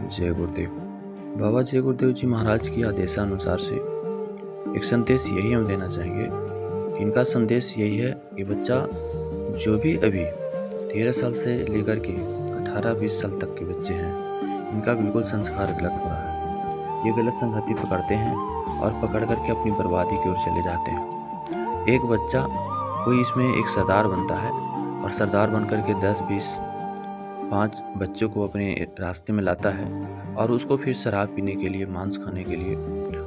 जय गुरुदेव। बाबा जय गुरुदेव जी महाराज की आदेशानुसार से एक संदेश यही हम देना चाहेंगे कि इनका संदेश यही है कि बच्चा जो भी अभी 13 साल से लेकर के 18-20 साल तक के बच्चे हैं, इनका बिल्कुल संस्कार गलत हो रहा है। ये गलत संगति पकड़ते हैं और पकड़ करके अपनी बर्बादी की ओर चले जाते हैं। एक बच्चा कोई इसमें एक सरदार बनता है और सरदार बन करके 10-20 5 बच्चों को अपने रास्ते में लाता है और उसको फिर शराब पीने के लिए, मांस खाने के लिए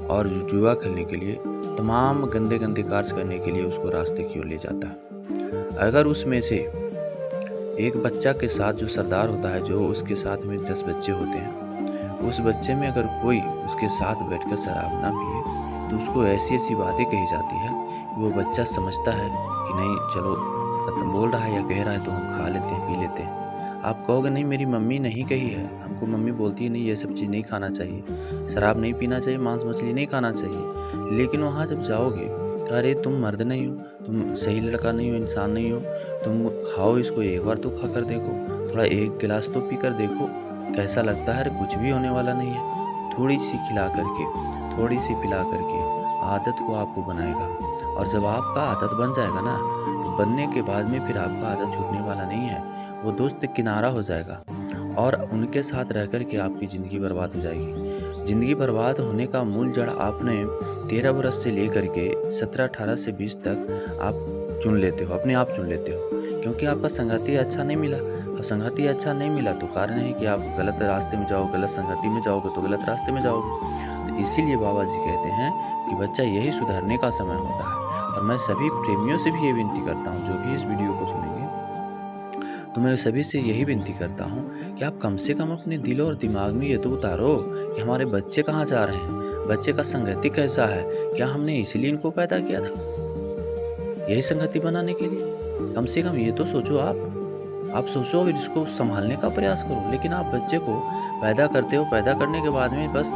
और जुआ खेलने के लिए, तमाम गंदे गंदे कार्य करने के लिए उसको रास्ते की ओर ले जाता है। अगर उसमें से एक बच्चा के साथ जो सरदार होता है, जो उसके साथ में 10 बच्चे होते हैं, उस बच्चे में अगर कोई उसके साथ बैठकर शराब ना पिए तो उसको ऐसी ऐसी बातें कही जाती है कि वो बच्चा समझता है कि नहीं, चलो बोल रहा है या कह रहा है तो हम खा लेते हैं, पी लेते हैं। आप कहोगे नहीं, मेरी मम्मी नहीं कही है, हमको मम्मी बोलती है नहीं, ये सब चीज़ नहीं खाना चाहिए, शराब नहीं पीना चाहिए, मांस मछली नहीं खाना चाहिए। लेकिन वहाँ जब जाओगे, अरे तुम मर्द नहीं हो, तुम सही लड़का नहीं हो, इंसान नहीं हो, तुम खाओ इसको, एक बार तो खा कर देखो, थोड़ा एक गिलास तो पी कर देखो कैसा लगता है। कुछ भी होने वाला नहीं है। थोड़ी सी खिला करके, थोड़ी सी पिला करके आदत को आपको बनाएगा। और जब आपका आदत बन जाएगा ना, तो बनने के बाद में फिर आपका आदत छूटने वाला नहीं है। वो दोस्त किनारा हो जाएगा और उनके साथ रह कर के आपकी ज़िंदगी बर्बाद हो जाएगी। ज़िंदगी बर्बाद होने का मूल जड़ आपने 13 बरस से लेकर के 17, 18 से 20 तक आप चुन लेते हो, अपने आप चुन लेते हो, क्योंकि आपका संगति अच्छा नहीं मिला। और संगति अच्छा नहीं मिला तो कारण है कि आप गलत रास्ते में जाओ, गलत संगति में जाओगे तो गलत रास्ते में जाओगे। तो इसीलिए बाबा जी कहते हैं कि बच्चा यही सुधरने का समय होता है। और मैं सभी प्रेमियों से भी ये विनती करता हूँ, जो भी इस वीडियो को सुनेंगे, तो मैं सभी से यही विनती करता हूँ कि आप कम से कम अपने दिल और दिमाग में ये तो उतारो कि हमारे बच्चे कहाँ जा रहे हैं, बच्चे का संगति कैसा है, क्या हमने इसलिए इनको पैदा किया था यही संगति बनाने के लिए? कम से कम ये तो सोचो। आप सोचो और इसको संभालने का प्रयास करो। लेकिन आप बच्चे को पैदा करते हो, पैदा करने के बाद में बस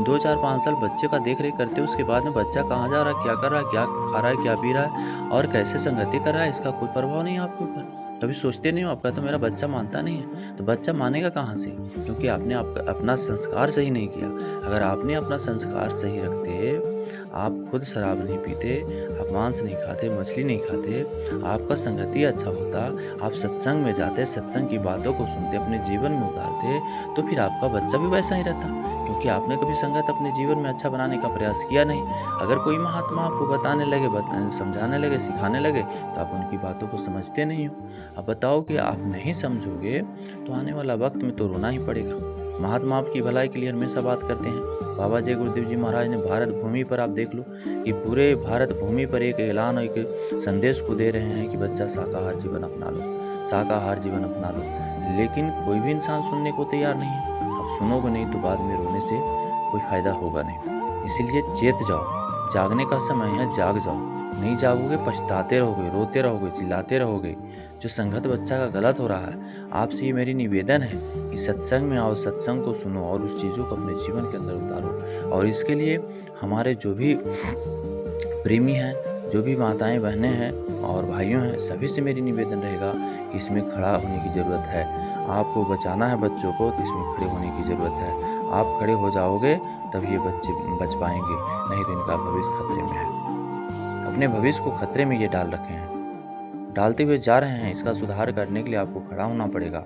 2, 4, 5 साल बच्चे का देख रेख करते हो, उसके बाद में बच्चा कहाँ जा रहा है, क्या कर रहा है, क्या खा रहा है, क्या पी रहा है और कैसे संगति कर रहा है, इसका कोई प्रभाव नहीं है आपके ऊपर। कभी सोचते नहीं हो, आपका तो मेरा बच्चा मानता नहीं है, तो बच्चा मानेगा कहाँ से? क्योंकि आपने अपना संस्कार सही नहीं किया। अगर आपने अपना संस्कार सही रखते, आप खुद शराब नहीं पीते, आप मांस नहीं खाते, मछली नहीं खाते, आपका संगति अच्छा होता, आप सत्संग में जाते, सत्संग की बातों को सुनते, अपने जीवन में उतारते, तो फिर आपका बच्चा भी वैसा ही रहता। क्योंकि आपने कभी संगत अपने जीवन में अच्छा बनाने का प्रयास किया नहीं। अगर कोई महात्मा आपको बताने लगे, समझाने लगे, सिखाने लगे, तो आप उनकी बातों को समझते नहीं हो। अब बताओ कि आप नहीं समझोगे तो आने वाला वक्त में तो रोना ही पड़ेगा। महात्मा आपकी भलाई के लिए हमेशा बात करते हैं। बाबा जय गुरुदेव जी महाराज ने भारत भूमि पर, आप देख लो कि पूरे भारत भूमि पर एक ऐलान, एक संदेश को दे रहे हैं कि बच्चा शाकाहार जीवन अपना लो, शाकाहार जीवन अपना लो। लेकिन कोई भी इंसान सुनने को तैयार नहीं है। अब सुनोगे नहीं तो बाद में रोने से कोई फायदा होगा नहीं। इसीलिए चेत जाओ, जागने का समय है, जाग जाओ। नहीं जागोगे पछताते रहोगे, रोते रहोगे, चिल्लाते रहोगे। जो संगत बच्चा का गलत हो रहा है, आपसे ये मेरी निवेदन है कि सत्संग में आओ, सत्संग को सुनो और उस चीज़ों को अपने जीवन के अंदर उतारो। और इसके लिए हमारे जो भी प्रेमी हैं, जो भी माताएं बहनें हैं और भाइयों हैं, सभी से मेरी निवेदन रहेगा कि इसमें खड़ा होने की ज़रूरत है। आपको बचाना है बच्चों को, तो इसमें खड़े होने की ज़रूरत है। आप खड़े हो जाओगे तब ये बच्चे बच पाएंगे, नहीं तो इनका भविष्य खतरे में है। अपने भविष्य को खतरे में ये डाल रखे हैं, डालते हुए जा रहे हैं। इसका सुधार करने के लिए आपको खड़ा होना पड़ेगा,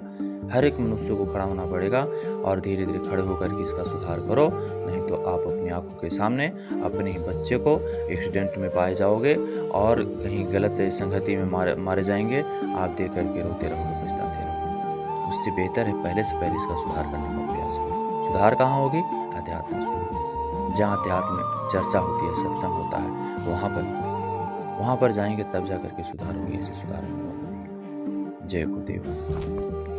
हर एक मनुष्य को खड़ा होना पड़ेगा और धीरे धीरे खड़े होकर के इसका सुधार करो। नहीं तो आप अपनी आंखों के सामने अपने ही बच्चे को एक्सीडेंट में पाए जाओगे और कहीं गलत संगति में मारे जाएंगे। आप देख करके रोते रहोगे, पछताते रहोगे। उससे बेहतर है पहले से पहले इसका सुधार करने का प्रयास करो। सुधार कहाँ होगी? अध्यात्म में। जहाँ अध्यात्म में चर्चा होती है, सत्संग होता है, वहाँ पर जाएंगे तब जा करके सुधार होगी। ऐसे सुधार होने वाला नहीं। जय गुरुदेव।